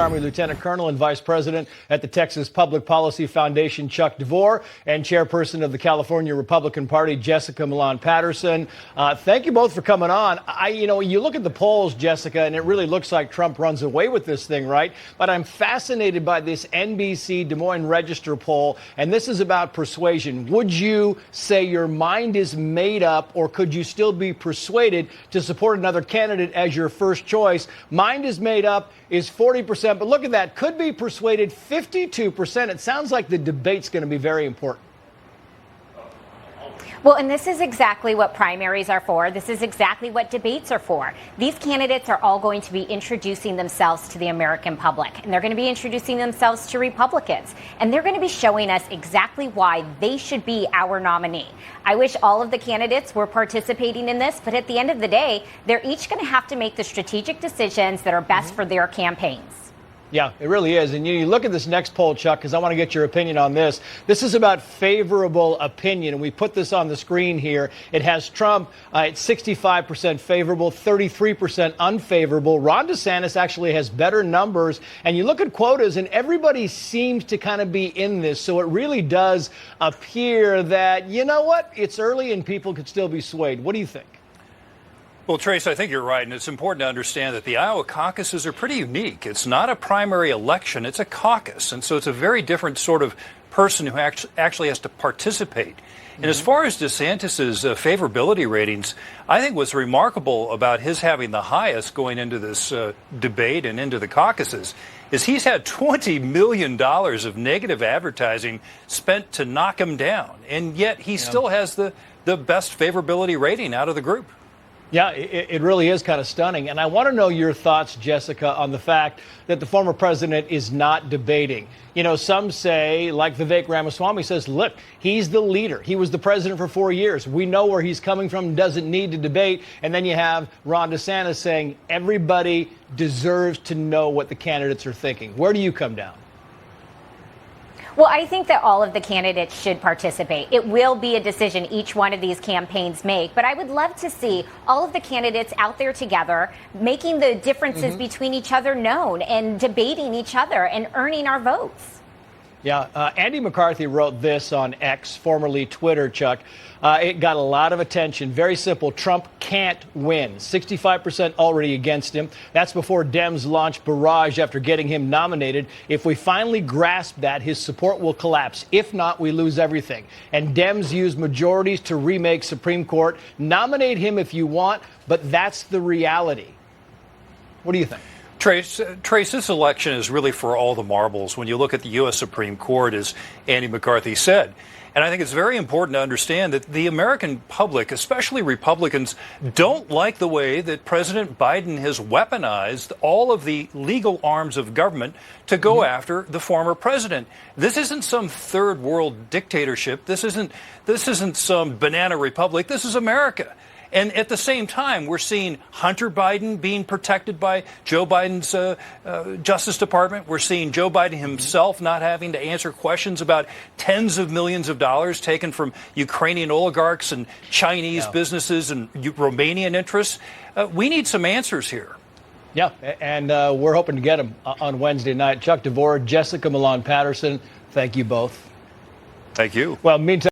Army Lieutenant Colonel and Vice President at the Texas Public Policy Foundation, Chuck DeVore, and Chairperson of the California Republican Party, Jessica Milan Patterson. Thank you both for coming on. You look at the polls, Jessica, and it really looks like Trump runs away with this thing, right? But I'm fascinated by this NBC Des Moines Register poll, and this is about persuasion. Would you say your mind is made up, or could you still be persuaded to support another candidate as your first choice? Mind is made up is 40%, but look at that, could be persuaded 52%. It sounds like the debate's going to be very important. Well, and this is exactly what primaries are for. This is exactly what debates are for. These candidates are all going to be introducing themselves to the American public, and they're going to be introducing themselves to Republicans, and they're going to be showing us exactly why they should be our nominee. I wish all of the candidates were participating in this, but at the end of the day, they're each going to have to make the strategic decisions that are best for their campaigns. Yeah, it really is. And you look at this next poll, Chuck, because I want to get your opinion on this. This is about favorable opinion, and we put this on the screen here. It has Trump at 65% favorable, 33% unfavorable. Ron DeSantis actually has better numbers. And you look at quotas, and everybody seems to kind of be in this. So it really does appear that, you know what, it's early and people could still be swayed. What do you think? Well, Trace, I think you're right, and it's important to understand that the Iowa caucuses are pretty unique. It's not a primary election, it's a caucus, and so it's a very different sort of person who actually has to participate. And as far as DeSantis's favorability ratings, I think what's remarkable about his having the highest going into this debate and into the caucuses is he's had $20 million of negative advertising spent to knock him down, and yet he still has the best favorability rating out of the group. Yeah, it really is kind of stunning. And I want to know your thoughts, Jessica, on the fact that the former president is not debating. You know, some say, like Vivek Ramaswamy says, look, he's the leader. He was the president for 4 years. We know where he's coming from, doesn't need to debate. And then you have Ron DeSantis saying everybody deserves to know what the candidates are thinking. Where do you come down? Well, I think that all of the candidates should participate. It will be a decision each one of these campaigns make, but I would love to see all of the candidates out there together, making the differences between each other known and debating each other and earning our votes. Yeah, Andy McCarthy wrote this on X, formerly Twitter, Chuck. It got a lot of attention. Very simple. Trump can't win. 65% already against him. That's before Dems launched barrage after getting him nominated. If we finally grasp that, his support will collapse. If not, we lose everything. And Dems use majorities to remake Supreme Court. Nominate him if you want, but that's the reality. What do you think? Trace, this election is really for all the marbles when you look at the U.S. Supreme Court, as Andy McCarthy said. And I think it's very important to understand that the American public, especially Republicans, don't like the way that President Biden has weaponized all of the legal arms of government to go after the former president. This isn't some third world dictatorship. This isn't some banana republic. This is America. And at the same time, we're seeing Hunter Biden being protected by Joe Biden's Justice Department. We're seeing Joe Biden himself not having to answer questions about tens of millions of dollars taken from Ukrainian oligarchs and Chinese businesses and Romanian interests. We need some answers here. Yeah, and we're hoping to get them on Wednesday night. Chuck DeVore, Jessica Milan Patterson, thank you both. Thank you. Well, meantime.